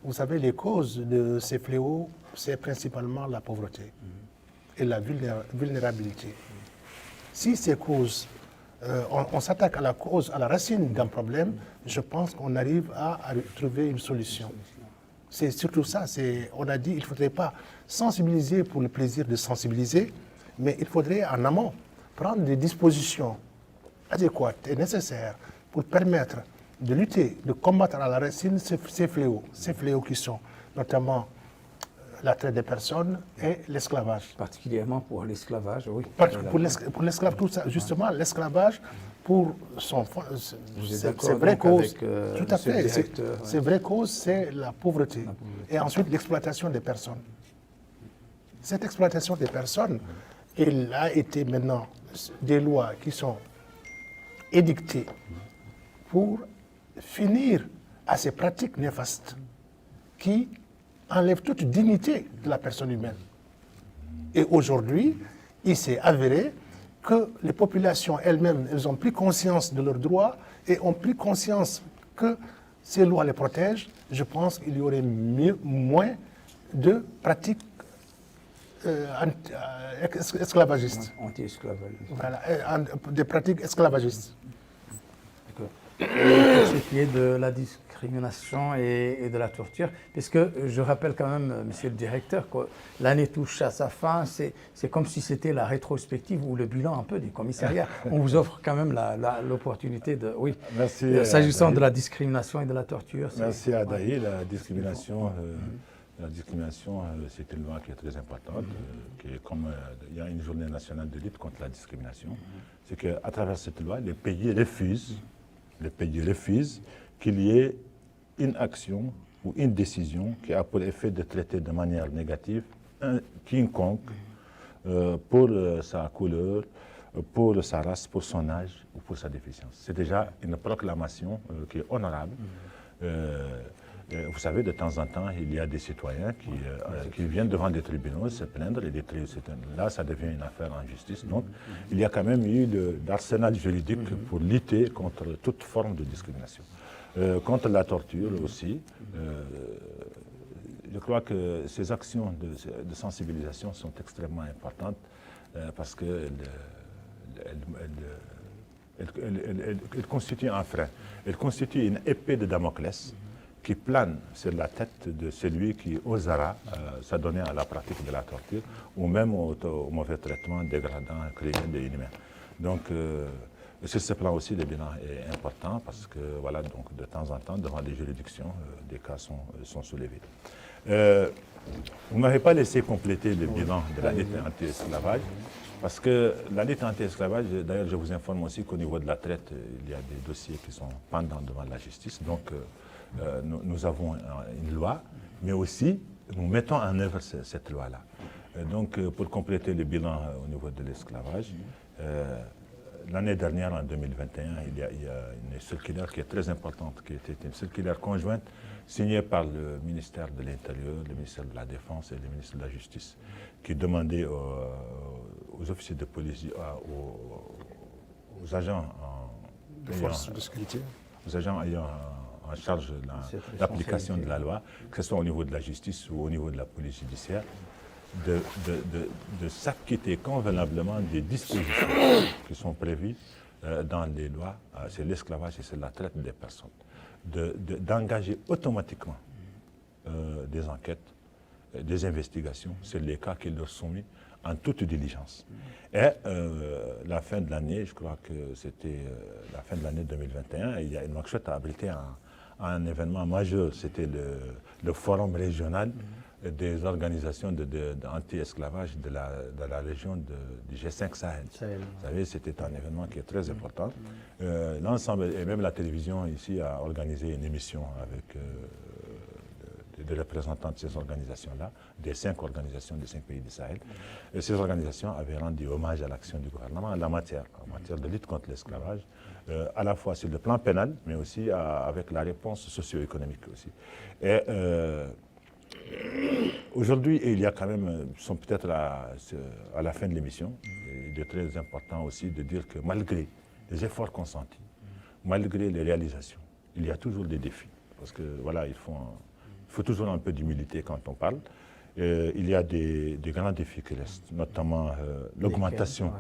Vous savez, les causes de ces fléaux, c'est principalement la pauvreté et la vulnérabilité. Si ces causes, on s'attaque à la cause, à la racine d'un problème, je pense qu'on arrive à trouver une solution. C'est surtout ça, on a dit qu'il ne faudrait pas sensibiliser pour le plaisir de sensibiliser, mais il faudrait en amont prendre des dispositions adéquates et nécessaires pour permettre de lutter, de combattre à la racine ces fléaux qui sont notamment la traite des personnes et l'esclavage. Particulièrement pour l'esclavage, oui. Pour l'esclavage, tout ça, justement, l'esclavage, pour son fond, c'est vraie cause. Tout à fait. C'est vraie cause, c'est la pauvreté. Et ensuite, l'exploitation des personnes. Cette exploitation des personnes, il a été maintenant des lois qui sont édictées pour finir à ces pratiques néfastes qui enlèvent toute dignité de la personne humaine. Et aujourd'hui, il s'est avéré que les populations elles-mêmes, elles ont pris conscience de leurs droits et ont pris conscience que ces lois les protègent. Je pense qu'il y aurait moins de pratiques esclavagistes. Anti-esclavagisme. Voilà, des pratiques esclavagistes. Pour ce qui est de la discrimination et de la torture, puisque je rappelle quand même, monsieur le directeur, que l'année touche à sa fin, c'est comme si c'était la rétrospective ou le bilan un peu du commissariat. On vous offre quand même l'opportunité de... Oui, merci, s'agissant de la discrimination et de la torture. Merci à Daï. La discrimination, c'est une loi qui est très importante, qui est comme il y a une journée nationale de lutte contre la discrimination. C'est qu'à travers cette loi, les pays refusent qu'il y ait une action ou une décision qui a pour effet de traiter de manière négative un quiconque pour sa couleur, pour sa race, pour son âge ou pour sa déficience. C'est déjà une proclamation qui est honorable. Vous savez, de temps en temps, il y a des citoyens qui viennent devant des tribunaux se plaindre, et là, ça devient une affaire en justice. Donc, il y a quand même eu d'arsenal juridique pour lutter contre toute forme de discrimination. Contre la torture aussi, je crois que ces actions de sensibilisation sont extrêmement importantes parce qu'elles constituent un frein. Elles constituent une épée de Damoclès qui plane sur la tête de celui qui osera s'adonner à la pratique de la torture ou même au mauvais traitement dégradant, criminel et inhumain. Donc, sur ce plan aussi, le bilan est important parce que, voilà, donc, de temps en temps, devant les juridictions, des cas sont soulevés. Vous ne m'avez pas laissé compléter le bilan de la lutte anti-esclavage parce que la lutte anti-esclavage, d'ailleurs, je vous informe aussi qu'au niveau de la traite, il y a des dossiers qui sont pendants devant la justice. Donc, nous avons une loi, mais aussi nous mettons en œuvre cette loi-là. Donc, pour compléter le bilan au niveau de l'esclavage, l'année dernière, en 2021, il y a une circulaire qui est très importante, qui était une circulaire conjointe signée par le ministère de l'Intérieur, le ministère de la Défense et le ministère de la Justice, qui demandait aux officiers de police, aux agents De force de sécurité. aux agents ayant en charge l'application de la loi, que ce soit au niveau de la justice ou au niveau de la police judiciaire, de s'acquitter convenablement des dispositions qui sont prévues dans les lois, c'est l'esclavage et c'est la traite des personnes, d'engager automatiquement des enquêtes, des investigations sur les cas qui leur sont mis en toute diligence. Et la fin de l'année, je crois que c'était la fin de l'année 2021, il y a une Nouakchott a abrité un événement majeur, c'était le forum régional des organisations d'anti-esclavage de la région du G5 Sahel. Vous savez, c'était un événement qui est très important. L'ensemble, et même la télévision ici a organisé une émission avec des représentants de ces organisations-là, des 5 organisations des 5 pays du Sahel. Et ces organisations avaient rendu hommage à l'action du gouvernement en matière de lutte contre l'esclavage, à la fois sur le plan pénal, mais aussi avec la réponse socio-économique aussi. Et aujourd'hui, il y a quand même, sont peut-être à la fin de l'émission, il est très important aussi de dire que malgré les efforts consentis, malgré les réalisations, il y a toujours des défis. Parce que voilà, il faut toujours un peu d'humilité quand on parle. Il y a des grands défis qui restent, notamment l'augmentation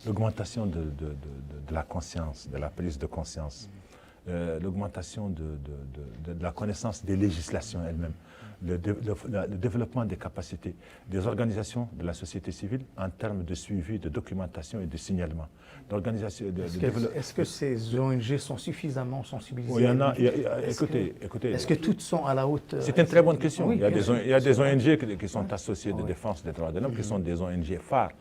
de la conscience, de la prise de conscience, l'augmentation de la connaissance des législations elles-mêmes, le développement des capacités des organisations de la société civile en termes de suivi, de documentation et de signalement. Est-ce que ces ONG sont suffisamment sensibilisées? Il y en a. Écoutez. Est-ce que toutes sont à la hauteur? C'est une très bonne question. Oui, il y a des ONG qui sont associées de défense des droits de l'homme, qui sont des ONG phares,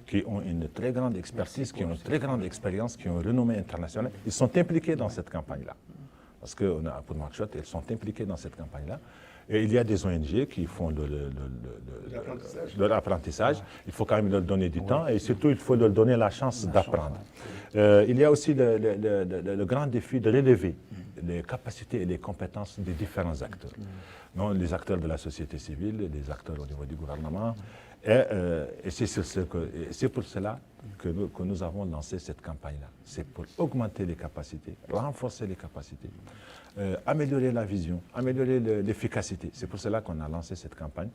qui ont une très grande expertise, qui ont une très grande expérience, qui ont une renommée internationale. Ils sont impliqués dans cette campagne-là. Parce que pour Nouakchott, ils sont impliqués dans cette campagne-là. Et il y a des ONG qui font leur apprentissage. Il faut quand même leur donner du temps et surtout, il faut leur donner la chance d'apprendre. Il y a aussi le grand défi de relever les capacités et les compétences des différents acteurs. Non, les acteurs de la société civile, les acteurs au niveau du gouvernement. Et c'est pour cela que nous avons lancé cette campagne-là. C'est pour augmenter les capacités, renforcer les capacités, améliorer la vision, améliorer l'efficacité. C'est pour cela qu'on a lancé cette campagne,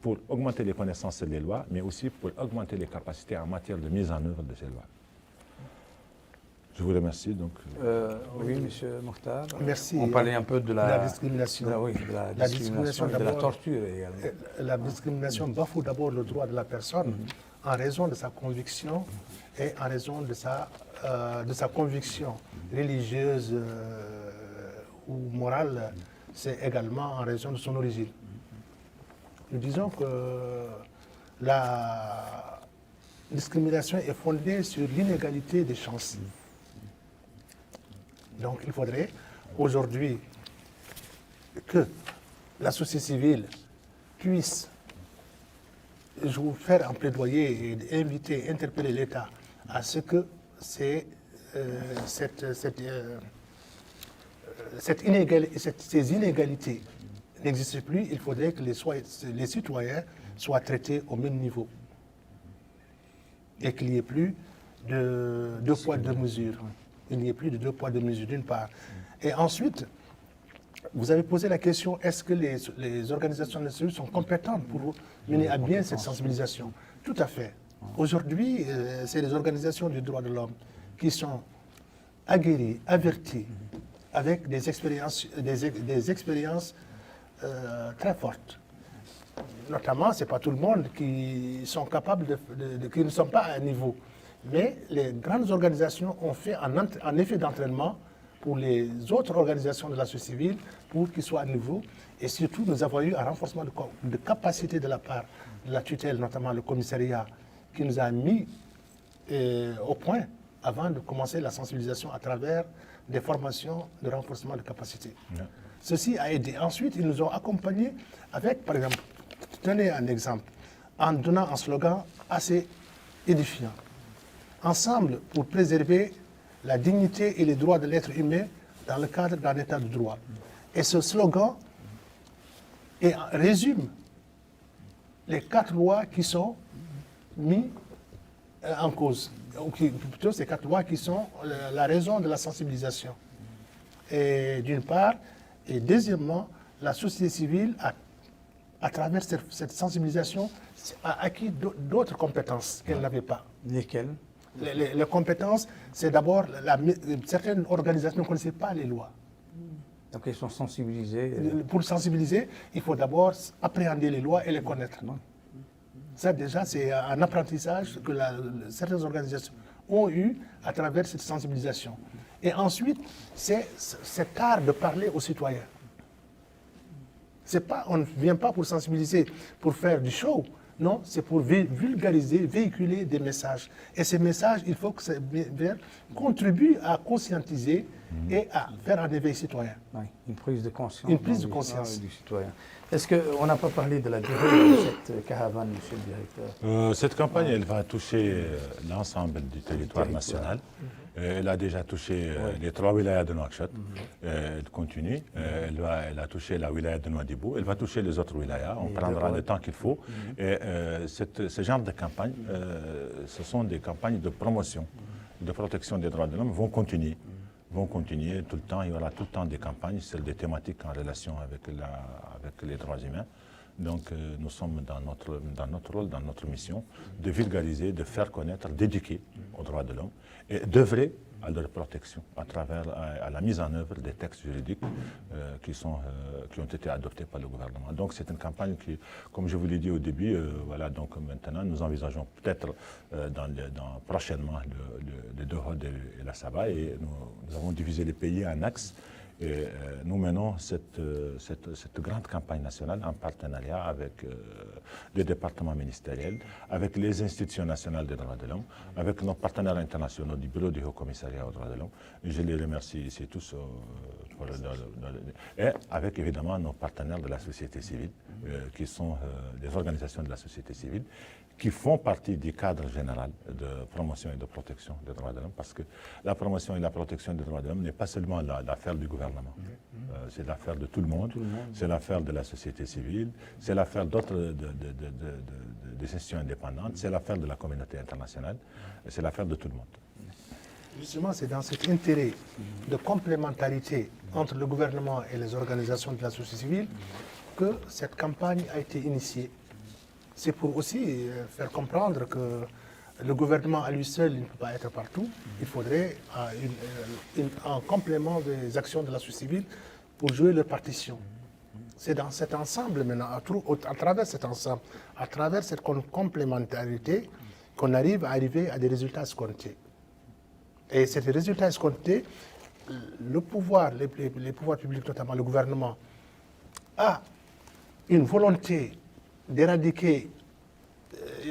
pour augmenter les connaissances des lois, mais aussi pour augmenter les capacités en matière de mise en œuvre de ces lois. Je vous remercie. Donc, oui, M. Mokhtar. Merci. On parlait un peu de la discrimination. De la discrimination et de la torture également. La discrimination bafoue d'abord le droit de la personne en raison de sa conviction et en raison de sa conviction religieuse ou morale. C'est également en raison de son origine. Nous disons que la discrimination est fondée sur l'inégalité des chances. Donc il faudrait aujourd'hui que la société civile puisse faire un plaidoyer et inviter, interpeller l'État à ce que ces inégalités n'existent plus. Il faudrait que les citoyens soient traités au même niveau et qu'il n'y ait plus de deux poids, deux mesures. Il n'y ait plus de deux poids, deux mesures, d'une part. Et ensuite, vous avez posé la question, est-ce que les organisations de la société sont compétentes pour mener à bien cette sensibilisation? Tout à fait. Aujourd'hui, c'est les organisations du droit de l'homme qui sont aguerries, averties, avec des expériences très fortes. Notamment, ce n'est pas tout le monde qui sont capables qui ne sont pas à un niveau. Mais les grandes organisations ont fait un effet d'entraînement pour les autres organisations de la société civile pour qu'ils soient à niveau. Et surtout, nous avons eu un renforcement de capacité de la part de la tutelle, notamment le commissariat, qui nous a mis au point avant de commencer la sensibilisation à travers des formations de renforcement de capacité. Yeah. Ceci a aidé. Ensuite, ils nous ont accompagnés avec, par exemple, tenez un exemple, en donnant un slogan assez édifiant. Ensemble pour préserver la dignité et les droits de l'être humain dans le cadre d'un état de droit. Et ce slogan résume les 4 lois qui sont mises en cause. Plutôt ces 4 lois qui sont la raison de la sensibilisation. Et d'une part, et deuxièmement, la société civile, à travers cette sensibilisation, a acquis d'autres compétences qu'elle n'avait pas. Lesquelles? Les compétences, c'est d'abord, certaines organisations ne connaissaient pas les lois. Donc elles sont sensibilisées. Pour sensibiliser, il faut d'abord appréhender les lois et les connaître. Ça déjà, c'est un apprentissage que certaines organisations ont eu à travers cette sensibilisation. Et ensuite, c'est cet art de parler aux citoyens. On ne vient pas pour sensibiliser, pour faire du show. Non, c'est pour vulgariser, véhiculer des messages. Et ces messages, il faut que ça contribue à conscientiser et à faire un éveil citoyen. Oui, une prise de conscience. Une prise de conscience du citoyen. Est-ce qu'on n'a pas parlé de la durée de cette caravane, monsieur le directeur? Cette campagne, elle va toucher l'ensemble du territoire national. Elle a déjà touché les 3 wilayas de Nouakchott. Elle continue. Elle a touché la wilaya de Nouadhibou. Elle va toucher les autres wilayas. On prendra le temps qu'il faut. Et ce genre de campagne, ce sont des campagnes de promotion, de protection des droits de l'homme, vont continuer tout le temps. Il y aura tout le temps des campagnes sur des thématiques en relation avec les droits humains. Donc nous sommes dans notre rôle, dans notre mission, de vulgariser, de faire connaître, d'éduquer aux droits de l'homme et d'œuvrer à leur protection à travers à la mise en œuvre des textes juridiques qui ont été adoptés par le gouvernement. Donc c'est une campagne qui, comme je vous l'ai dit au début, voilà, donc maintenant nous envisageons peut-être prochainement le Dohod et la Saba, et nous avons divisé les pays en axes. Et nous menons cette grande campagne nationale en partenariat avec les départements ministériels, avec les institutions nationales des droits de l'homme, avec nos partenaires internationaux du Bureau du Haut Commissariat aux droits de l'homme. Je les remercie ici tous. Et avec évidemment nos partenaires de la société civile, qui sont des organisations de la société civile, qui font partie du cadre général de promotion et de protection des droits de l'homme, parce que la promotion et la protection des droits de l'homme n'est pas seulement l'affaire du gouvernement, c'est l'affaire de tout le monde, c'est l'affaire de la société civile, c'est l'affaire d'autres des institutions indépendantes, c'est l'affaire de la communauté internationale, c'est l'affaire de tout le monde. Justement, c'est dans cet intérêt de complémentarité entre le gouvernement et les organisations de la société civile que cette campagne a été initiée. C'est pour aussi faire comprendre que le gouvernement à lui seul il ne peut pas être partout. Il faudrait un complément des actions de la société civile pour jouer leur partition. C'est dans cet ensemble maintenant, à travers cet ensemble, à travers cette complémentarité, qu'on arrive à des résultats escomptés. Et ces résultats escomptés, le pouvoir, les pouvoirs publics, notamment le gouvernement, a une volonté d'éradiquer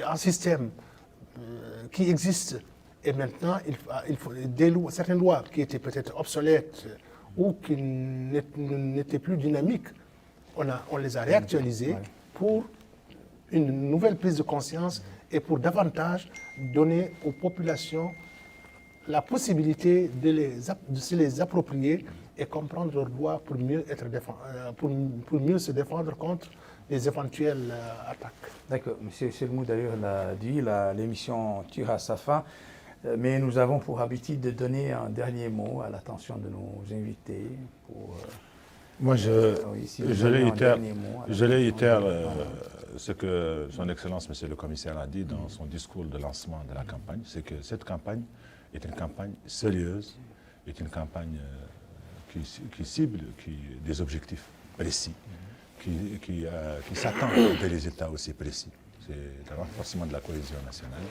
un système qui existe. Et maintenant, il faut certaines lois qui étaient peut-être obsolètes ou qui n'étaient plus dynamiques, on les a réactualisées pour une nouvelle prise de conscience et pour davantage donner aux populations la possibilité de se les approprier et comprendre leurs droits pour mieux se défendre contre les éventuelles attaques. D'accord. M. Selmou d'ailleurs l'a dit, l'émission tire à sa fin, mais nous avons pour habitude de donner un dernier mot à l'attention de nos invités. Moi, je réitère ce que Son Excellence, M. le Commissaire, a dit dans son discours de lancement de la campagne, c'est que cette campagne est une campagne sérieuse, est une campagne qui cible des objectifs précis, qui s'attend à des résultats aussi précis. C'est le renforcement de la cohésion nationale,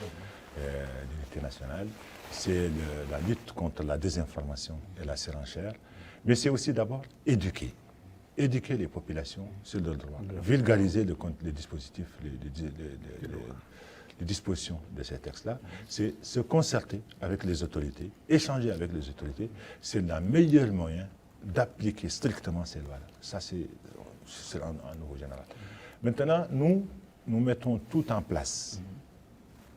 l'unité nationale, c'est la lutte contre la désinformation et la surenchère, mais c'est aussi d'abord éduquer les populations sur leurs droits, vulgariser les dispositifs, les dispositions de ces textes-là, c'est se concerter avec les autorités, échanger avec les autorités, c'est le meilleur moyen d'appliquer strictement ces lois-là. Ça, c'est un nouveau général. Maintenant, nous mettons tout en place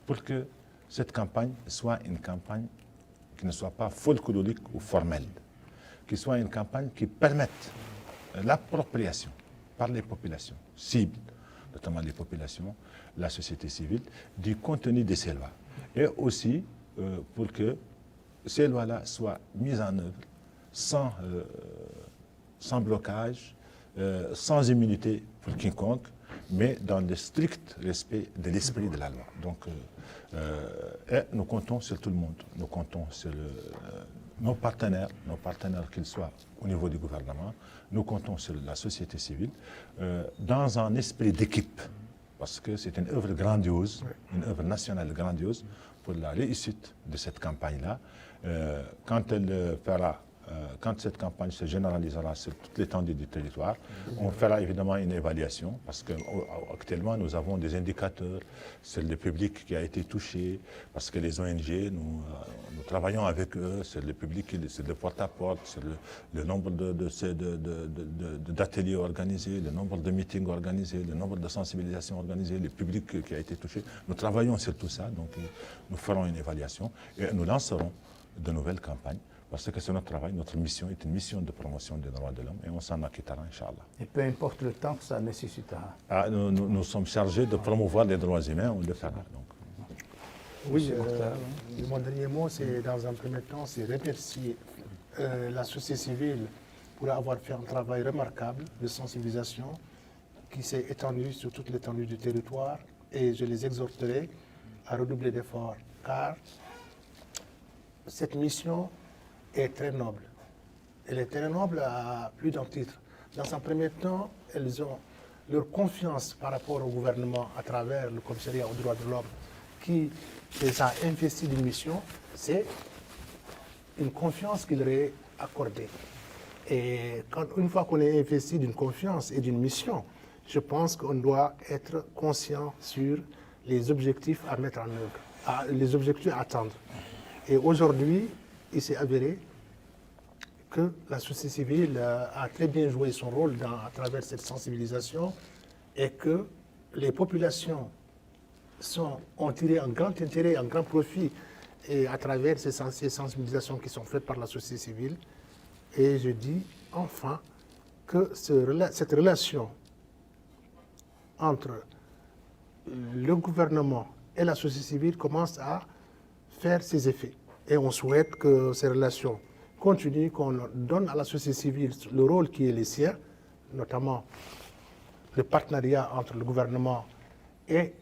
pour que cette campagne soit une campagne qui ne soit pas folklorique ou formelle, qui soit une campagne qui permette l'appropriation par les populations cibles, notamment les populations, la société civile, du contenu de ces lois. Et aussi pour que ces lois-là soient mises en œuvre sans blocage, sans immunité pour quiconque, mais dans le strict respect de l'esprit de la loi. Donc, et nous comptons sur tout le monde. Nous comptons sur nos partenaires qu'ils soient au niveau du gouvernement. Nous comptons sur la société civile dans un esprit d'équipe, parce que c'est une œuvre grandiose, une œuvre nationale grandiose pour la réussite de cette campagne-là. Quand cette campagne se généralisera sur toute l'étendue du territoire, on fera évidemment une évaluation, parce qu'actuellement nous avons des indicateurs sur le public qui a été touché, parce que les ONG, nous travaillons avec eux sur le public, sur le porte-à-porte, sur le nombre d'ateliers organisés, le nombre de meetings organisés, le nombre de sensibilisations organisées, le public qui a été touché. Nous travaillons sur tout ça, donc nous ferons une évaluation et nous lancerons de nouvelles campagnes. Parce que c'est notre travail, notre mission est une mission de promotion des droits de l'homme et on s'en acquittera, Inch'Allah. Et peu importe le temps que ça nécessitera. Nous sommes chargés de promouvoir les droits humains, on le fera. Donc. Oui, mon dernier mot, c'est dans un premier temps, c'est remercier la société civile pour avoir fait un travail remarquable de sensibilisation qui s'est étendu sur toute l'étendue du territoire et je les exhorterai à redoubler d'efforts car cette mission est très noble. Elle est très noble à plus d'un titre. Dans un premier temps, elles ont leur confiance par rapport au gouvernement à travers le commissariat aux droits de l'homme qui les a investis d'une mission, c'est une confiance qu'il leur est accordée. Et une fois qu'on est investi d'une confiance et d'une mission, je pense qu'on doit être conscient sur les objectifs à mettre en œuvre, les objectifs à atteindre. Et aujourd'hui, il s'est avéré que la société civile a très bien joué son rôle à travers cette sensibilisation et que les populations ont tiré un grand intérêt, un grand profit et à travers ces sensibilisations qui sont faites par la société civile. Et je dis enfin que cette relation entre le gouvernement et la société civile commence à faire ses effets. Et on souhaite que ces relations continuent, qu'on donne à la société civile le rôle qui est le sien, notamment le partenariat entre le gouvernement et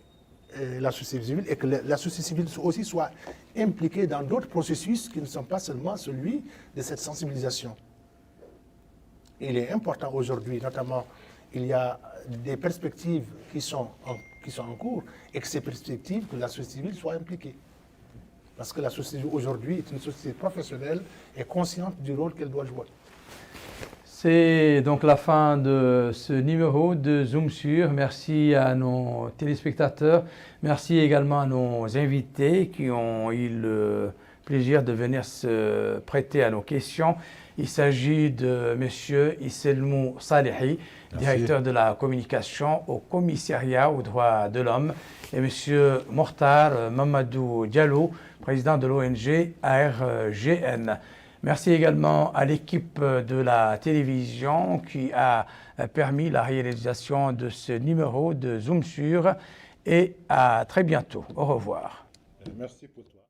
la société civile, et que la société civile aussi soit impliquée dans d'autres processus qui ne sont pas seulement celui de cette sensibilisation. Il est important aujourd'hui, notamment, il y a des perspectives qui sont en cours, et que ces perspectives, que la société civile soit impliquée. Parce que la société aujourd'hui est une société professionnelle et consciente du rôle qu'elle doit jouer. C'est donc la fin de ce numéro de Zoom sur. Merci à nos téléspectateurs. Merci également à nos invités qui ont eu le plaisir de venir se prêter à nos questions. Il s'agit de M. Isselmou Salihi, directeur de la communication au commissariat aux droits de l'homme, et M. Mortar Mamadou Diallo, président de l'ONG ARGN. Merci également à l'équipe de la télévision qui a permis la réalisation de ce numéro de Zoom sur, et à très bientôt. Au revoir. Merci pour toi.